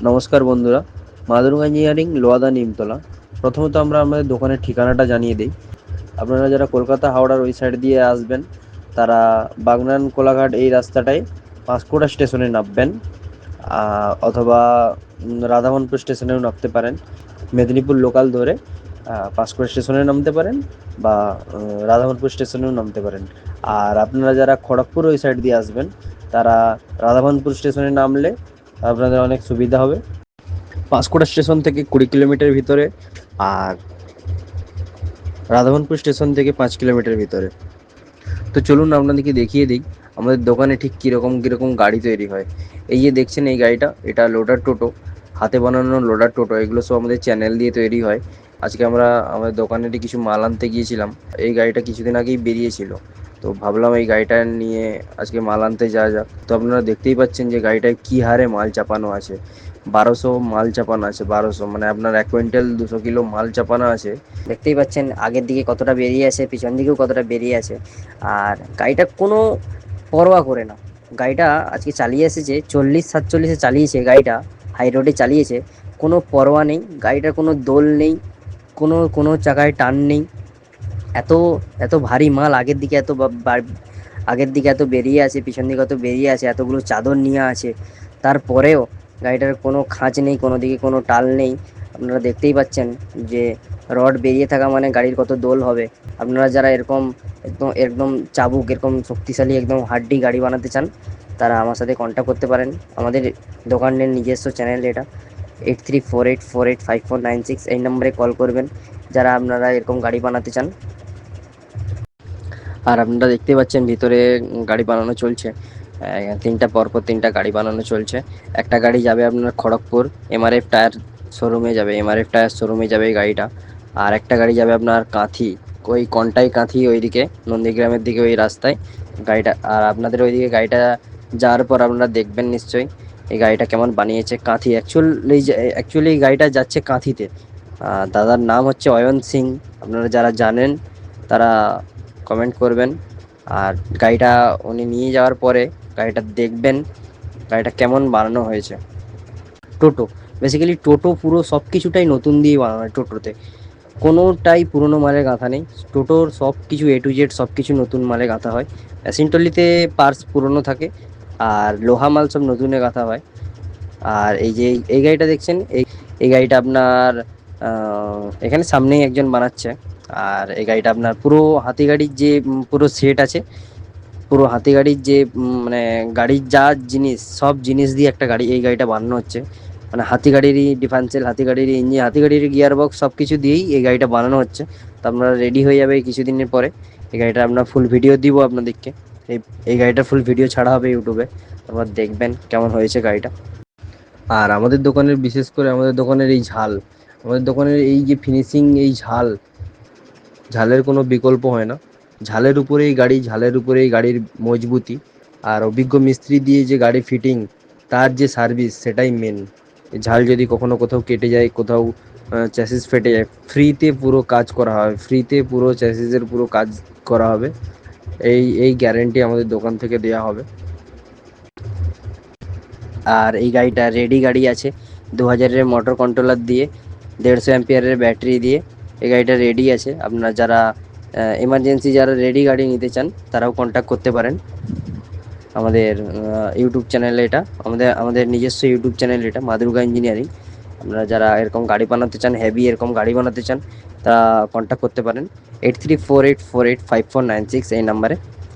নমস্কার বন্ধুরা, মা দুর্গা ইঞ্জিনিয়ারিং, লোহাদা, নিমতলা। প্রথমত আমরা আমাদের দোকানের ঠিকানাটা জানিয়ে দিই। আপনারা যারা কলকাতা হাওড়ার ওই সাইড দিয়ে আসবেন তারা বাগনান কোলাঘাট এই রাস্তাটায় পাঁশকুড়া স্টেশনে নামবেন, অথবা রাধামোহনপুর স্টেশনেও নামতে পারেন। মেদিনীপুর লোকাল ধরে পাঁশকুড়া স্টেশনে নামতে পারেন বা রাধামোহনপুর স্টেশনেও নামতে পারেন। আর আপনারা যারা খড়গপুর ওই সাইড দিয়ে আসবেন তারা রাধামোহনপুর স্টেশনে নামলে আপনাদের অনেক সুবিধা হবে। পাঁশকুড়া স্টেশন থেকে 20 কিলোমিটার ভিতরে, আর রাধামোহনপুর স্টেশন থেকে 5 কিলোমিটার ভিতরে। তো চলুন আপনাদেরকে দেখিয়ে দিই আমাদের দোকানে ঠিক কীরকম কীরকম গাড়ি তৈরি হয়। এই যে দেখছেন এই গাড়িটা, এটা লোডার টোটো, হাতে বানানো লোডার টোটো। এগুলো সব আমাদের চ্যানেল দিয়ে তৈরি হয়। আজকে আমরা আমাদের দোকানেরই কিছু মাল আনতে গিয়েছিলাম। এই গাড়িটা কিছুদিন আগেই বেরিয়েছিল, তো ভাবলাম এই গাড়িটা নিয়ে আজকে মাল আনতে যাওয়া যাক। তো আপনারা দেখতেই পাচ্ছেন যে গাড়িটায় কী হারে মাল চাপানো আছে। 1200 মাল চাপানো আছে, 1200 মানে আপনার 1 কুইন্টাল 200 কিলো মাল চাপানো আছে। দেখতেই পাচ্ছেন আগের দিকে কতটা বেরিয়ে আছে, পিছন দিকেও কতটা বেরিয়ে আছে। আর গাড়িটা কোনো পরোয়া করে না। গাড়িটা আজকে চালিয়ে এসেছে 40-47-এ চালিয়েছে গাড়িটা, হাই রোডে চালিয়েছে। কোনো পরোয়া নেই, গাড়িটার কোনো দোল নেই, কোনো কোনো চাকায় টান নেই। এত এত ভারী মাল আগের দিকে আগের দিকে এত বেরিয়ে আছে, পিছন দিকে এত বেরিয়ে আছে, এতগুলো চাদর নিয়ে আছে। তারপরেও গাড়িটার কোনো খাঁচ নেই, কোনো দিকে কোনো টাল নেই। আপনারা দেখতেই পাচ্ছেন যে রড বেরিয়ে থাকা মানে গাড়ির কত দোল হবে। আপনারা যারা এরকম একদম একদম চাবুক, এরকম শক্তিশালী, একদম হাড্ডি গাড়ি বানাতে চান, তারা আমার সাথে কন্ট্যাক্ট করতে পারেন। আমাদের দোকানের নিজস্ব চ্যানেল এটা, 8348485496, এই নম্বরে কল করবেন যারা আপনারা এরকম গাড়ি বানাতে চান। আর আপনারা দেখতে পাচ্ছেন ভিতরে গাড়ি বানানো চলছে। পরপর তিনটা গাড়ি বানানো চলছে। একটা গাড়ি যাবে আপনার খড়গপুর এমআরএফ টায়ার শোরুমে যাবে, এমআরএফ টায়ার শোরুমে যাবে এই গাড়িটা। আর একটা গাড়ি যাবে আপনার কাঁথি, ওই কন্টাই কাঁথি ওইদিকে নন্দীগ্রামের দিকে ওই রাস্তায় গাড়িটা। আর আপনাদের ওইদিকে গাড়িটা যাওয়ার পর আপনারা দেখবেন নিশ্চয়ই এই গাড়িটা কেমন বানিয়েছে। কাঁথি অ্যাকচুয়ালি এই গাড়িটা যাচ্ছে কাঁথিতে। দাদার নাম হচ্ছে অয়ন সিং। আপনারা যারা জানেন তারা কমেন্ট করবেন। আর গাড়িটা উনি নিয়ে যাওয়ার পরে গাড়িটা দেখবেন গাড়িটা কেমন বানানো হয়েছে। টোটো, বেসিক্যালি টোটো পুরো সব কিছুটাই নতুন দিয়ে বানানো হয়। টোটোতে কোনোটাই পুরোনো মালের গাঁথা নেই। টোটোর সব কিছু A to Z সব কিছু নতুন মালে গাঁথা হয়। মেশিনটলিতে পার্টস পুরনো থাকে, আর লোহা মাল সব নতুনে গাঁথা হয়। আর এই যে এই গাড়িটা দেখছেন, এই গাড়িটা আপনার এখানে সামনেই একজন বানাচ্ছে। আর এই গাড়িটা আপনার পুরো হাতি গাড়ির যে পুরো সেট আছে, পুরো হাতি গাড়ির যে মানে গাড়ির যা জিনিস, সব জিনিস দিয়ে একটা গাড়ি, এই গাড়িটা বানানো হচ্ছে। মানে হাতি গাড়িরই ডিফারেন্সিয়াল, হাতি গাড়ির ইঞ্জিন, হাতি গাড়ির গিয়ার বক্স সব কিছু দিয়েই এই গাড়িটা বানানো হচ্ছে। তো আপনারা রেডি হয়ে যাবে কিছুদিনের পরে। এই গাড়িটা আপনার ফুল ভিডিও দিব আপনাদেরকে। এই এই গাড়িটার ফুল ভিডিও ছাড়া হবে ইউটিউবে, আপনারা দেখবেন কেমন হয়েছে গাড়িটা। আর আমাদের দোকানের বিশেষ করে আমাদের দোকানের এই ঝাল, আমাদের দোকানের এই যে ফিনিশিং, এই ঝালের কোনো বিকল্প হয় না। ঝালের উপরেই গাড়ি, ঝালের উপরেই গাড়ির মজবুতি। আর অভিজ্ঞ মিস্ত্রি দিয়ে যে গাড়ি ফিটিং, তার যে সার্ভিস, সেটাই মেন। ঝাল যদি কখনো কোথাও কেটে যায়, কোথাও চ্যাসিস ফেটে যায়, ফ্রিতে পুরো কাজ করা হবে, ফ্রিতে পুরো চ্যাসিসের পুরো কাজ করা হবে। এই গ্যারেন্টি আমাদের দোকান থেকে দেওয়া হবে। আর এই গাড়িটা রেডি গাড়ি আছে, 2000-এর মোটর কন্ট্রোলার দিয়ে, 150 অ্যাম্পিয়ারের ব্যাটারি দিয়ে এই গাড়িটা রেডি আছে। আপনারা যারা এমার্জেন্সি যারা রেডি গাড়ি নিতে চান তারাও কন্ট্যাক্ট করতে পারেন আমাদের ইউটিউব চ্যানেলে। এটা আমাদের আমাদের নিজস্ব ইউটিউব চ্যানেল, এটা মা দুর্গা ইঞ্জিনিয়ারিং। আপনারা যারা এরকম গাড়ি বানাতে চান, হেভি এরকম গাড়ি বানাতে চান, তা কন্ট্যাক্ট করতে পারেন 8348485496 এই নাম্বারে।